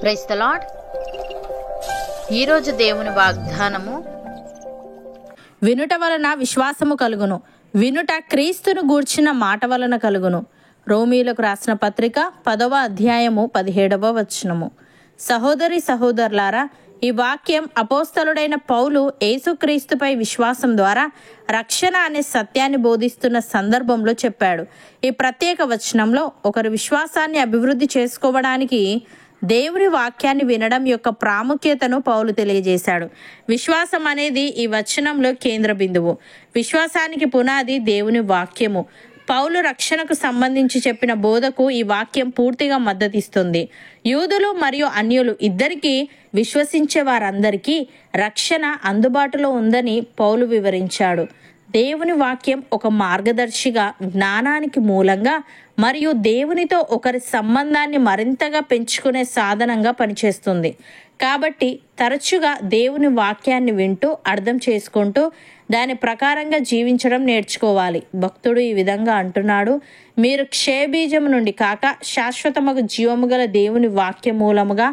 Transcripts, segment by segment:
Praise the lord. ఈరోజు దేవుని వాగ్దానము, వినుట వలన విశ్వాసము కలుగును, వినుట క్రీస్తును గూర్చిన మాట వలన కలుగును. రోమీలకు రాసిన పత్రిక 10వ అధ్యాయము 17వ వచనము. సహోదరి సహోదరులారా, ఈ వాక్యం అపోస్తలుడైన పౌలు యేసుక్రీస్తుపై విశ్వాసం ద్వారా రక్షణ అనే సత్యాన్ని బోధిస్తున్న సందర్భంలో చెప్పాడు. ఈ ప్రత్యేక వచనంలో ఒకరు విశ్వాసాన్ని అభివృద్ధి చేసుకోవడానికి దేవుని వాక్యాన్ని వినడం యొక్క ప్రాముఖ్యతను పౌలు తెలియజేశాడు. విశ్వాసం అనేది ఈ వచనంలో కేంద్ర బిందువు. విశ్వాసానికి పునాది దేవుని వాక్యము. పౌలు రక్షణకు సంబంధించి చెప్పిన బోధకు ఈ వాక్యం పూర్తిగా మద్దతిస్తుంది. యూదులు మరియు అన్యులు ఇద్దరికీ, విశ్వసించే వారందరికీ రక్షణ అందుబాటులో ఉందని పౌలు వివరించాడు. దేవుని వాక్యం ఒక మార్గదర్శిగా, జ్ఞానానికి మూలంగా మరియు దేవునితో ఒకరి సంబంధాన్ని మరింతగా పెంచుకునే సాధనంగా పనిచేస్తుంది. కాబట్టి తరచుగా దేవుని వాక్యాన్ని వింటూ, అర్థం చేసుకుంటూ దాని ప్రకారంగా జీవించడం నేర్చుకోవాలి. భక్తుడు ఈ విధంగా అంటున్నాడు, మీరు క్షయబీజము నుండి కాక శాశ్వతమగు జీవము గల దేవుని వాక్య మూలముగా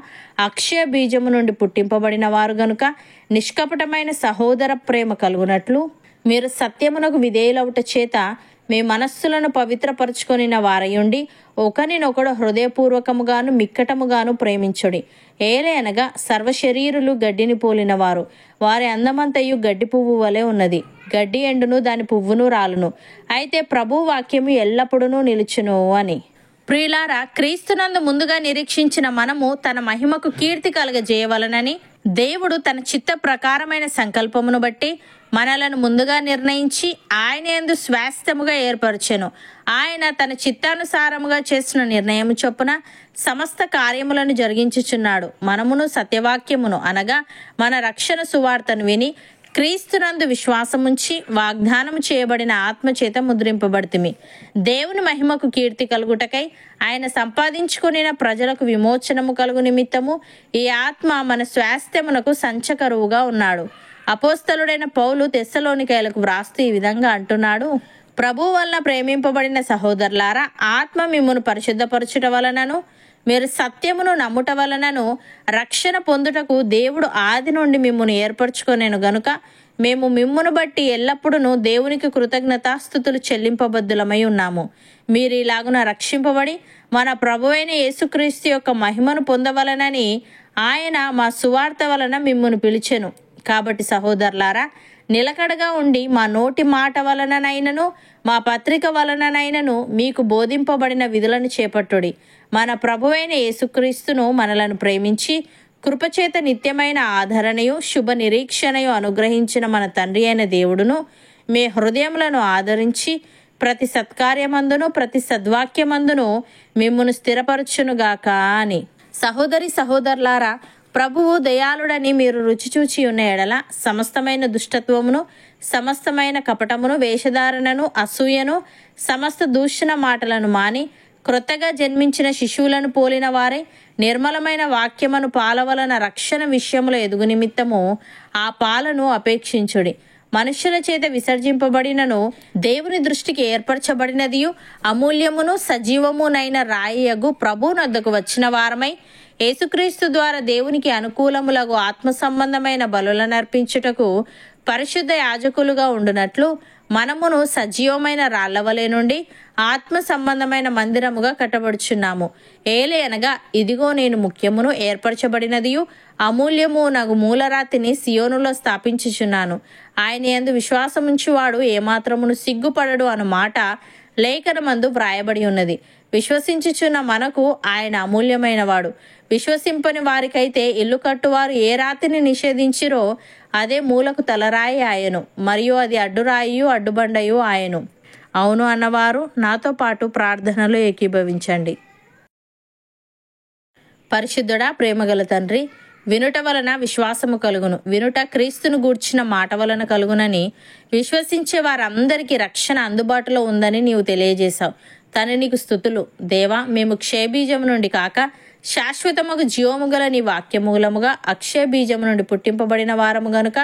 అక్షయ బీజము నుండి పుట్టింపబడిన వారు గనుక నిష్కపటమైన సహోదర ప్రేమ కలుగునట్లు మీరు సత్యమునకు విధేయులవుట చేత మీ మనస్సులను పవిత్రపరచుకొనిన వారయుండి ఒకరినొకడు హృదయపూర్వకముగాను మిక్కటముగాను ప్రేమించుడి. ఏలయనగా సర్వశరీరులు గడ్డిని పోలిన వారు, వారి అందమంతయు గడ్డి పువ్వు వలె ఉన్నది. గడ్డి ఎండును, దాని పువ్వును రాలును, అయితే ప్రభు వాక్యము ఎల్లప్పుడూ నిలుచును అని. ప్రియులారా, క్రీస్తునందు ముందుగా నిరీక్షించిన మనము తన మహిమకు కీర్తి కలగజేయవలనని దేవుడు తన చిత్త ప్రకారమైన సంకల్పమును బట్టి మనలను ముందుగా నిర్ణయించి ఆయన యందు స్వాస్థ్యముగా ఏర్పరచెను. ఆయన తన చిత్తానుసారముగా చేసిన నిర్ణయము చొప్పున సమస్త కార్యములను జరిగించుచున్నాడు. మనమును సత్యవాక్యమును అనగా మన రక్షణ సువార్తను విని క్రీస్తునందు విశ్వాసముంచి వాగ్దానము చేయబడిన ఆత్మచేత ముద్రింపబడితిమి. దేవుని మహిమకు కీర్తి కలుగుటకై ఆయన సంపాదించుకొనిన ప్రజలకు విమోచనము కలుగు నిమిత్తము ఈ ఆత్మ మన స్వాస్థ్యమునకు సంచకరువుగా ఉన్నాడు. అపోస్తలుడైన పౌలు తెస్సలోనికైలకు వ్రాస్తూ ఈ విధంగా అంటున్నాడు, ప్రభు వలన ప్రేమింపబడిన సహోదరులారా, ఆత్మ మిమ్మును పరిశుద్ధపరచుట వలనను మీరు సత్యమును నమ్ముట వలనను రక్షణ పొందుటకు దేవుడు ఆది నుండి మిమ్మును ఏర్పరచుకొనేను గనుక మేము మిమ్మును బట్టి ఎల్లప్పుడూ దేవునికి కృతజ్ఞతాస్తుతులు చెల్లింపబద్దులమై ఉన్నాము. మీరు ఇలాగున రక్షింపబడి మన ప్రభువైన యేసుక్రీస్తు యొక్క మహిమను పొందవలనని ఆయన మా సువార్త వలన మిమ్మును పిలిచెను. కాబట్టి సహోదరులారా, నిలకడగా ఉండి మా నోటి మాట వలననైనను మా పత్రిక వలననైనను మీకు బోధింపబడిన విధులను చేపట్టుడి. మన ప్రభువైన యేసుక్రీస్తును మనలను ప్రేమించి కృపచేత నిత్యమైన ఆదరణయు శుభ నిరీక్షణయు అనుగ్రహించిన మన తండ్రి అయిన దేవుడును మీ హృదయములను ఆదరించి ప్రతి సత్కార్యమందును ప్రతి సద్వాక్యమందును మిమ్మును స్థిరపరచునుగాక అని. సహోదరి సహోదరులారా, ప్రభువు దయాళుడని మీరు రుచి చూచి ఉన్న ఎడల సమస్తమైన దుష్టత్వమును, సమస్తమైన కపటమును, వేషధారణను, అసూయను, సమస్త దూషణ మాటలను మాని క్రొత్తగా జన్మించిన శిశువులను పోలిన వారే నిర్మలమైన వాక్యమును పాల వలన రక్షణ విషయముల ఎదుగు నిమిత్తము ఆ పాలను అపేక్షించుడి. మనుష్యుల చేత విసర్జింపబడినను దేవుని దృష్టికి ఏర్పరచబడినదియు అమూల్యమును సజీవమునైన రాయియగు ప్రభువునొద్దకు వచ్చిన వారమై యేసుక్రీస్తు ద్వారా దేవునికి అనుకూలములగు ఆత్మ సంబంధమైన బలులను అర్పించుటకు పరిశుద్ధ యాజకులుగా ఉండునట్లు మనమును సజీవమైన రాళ్లవలే నుండి ఆత్మ సంబంధమైన మందిరముగా కట్టబడుచున్నాము. ఏలయనగా ఇదిగో నేను ముఖ్యమును ఏర్పరచబడినదియు అమూల్యము నగు మూలరాతిని సియోనులో స్థాపించుచున్నాను. ఆయన యందు విశ్వాసముంచువాడు ఏమాత్రమును సిగ్గుపడడు అను మాట లేఖనమందు వ్రాయబడి ఉన్నది. విశ్వసించుచున్న మనకు ఆయన అమూల్యమైన వాడు. విశ్వసింపని వారికైతే ఇల్లు కట్టువారు ఏ రాతిని నిషేధించిరో అదే మూలకు తలరాయి ఆయను, మరియు అది అడ్డురాయియు అడ్డుబండయు ఆయను. అవును అన్నవారు నాతో పాటు ప్రార్థనలో ఏకీభవించండి. పరిశుద్ధుడా, ప్రేమగల తండ్రి, వినుట వలన విశ్వాసము కలుగును, వినుట క్రీస్తును గూర్చిన మాట వలన కలుగునని విశ్వసించే వారందరికీ రక్షణ అందుబాటులో ఉందని నీవు తెలియజేశావు. తను నీకు స్తుతులు దేవా. మేము క్షయబీజము నుండి కాక శాశ్వతముగు జీవము గల నీ వాక్యమూలముగా అక్షయ బీజము నుండి పుట్టింపబడిన వారము గనుక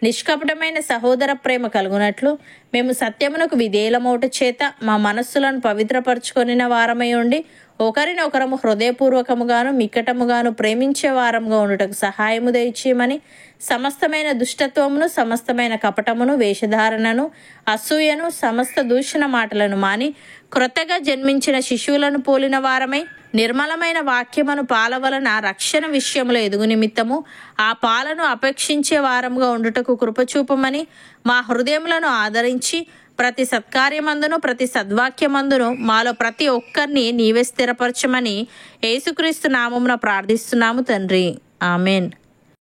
నిష్కపటమైన సహోదర ప్రేమ కలుగునట్లు మేము సత్యమునకు విధేయులమౌట చేత మా మనస్సులను పవిత్రపరచుకొనిన వారమై ఉండి ఒకరినొకరము హృదయపూర్వకముగాను మిక్కటముగాను ప్రేమించే వారముగా ఉండుటకు సహాయము దయచేయమని, సమస్తమైన దుష్టత్వమును, సమస్తమైన కపటమును, వేషధారణను, అసూయను, సమస్త దూషణ మాటలను మాని క్రొత్తగా జన్మించిన శిశువులను పోలిన వారమై నిర్మలమైన వాక్యమును పాల వలన రక్షణ విషయంలో ఎదుగు నిమిత్తము ఆ పాలను అపేక్షించే వారముగా ఉండుటకు కృపచూపమని, మా హృదయములను ఆదరించి ప్రతి సత్కార్యమందును ప్రతి సద్వాక్యమందును మాలో ప్రతి ఒక్కరిని నీవే స్థిరపరచమని యేసుక్రీస్తు నామమున ప్రార్థిస్తున్నాము తండ్రి. ఆమెన్.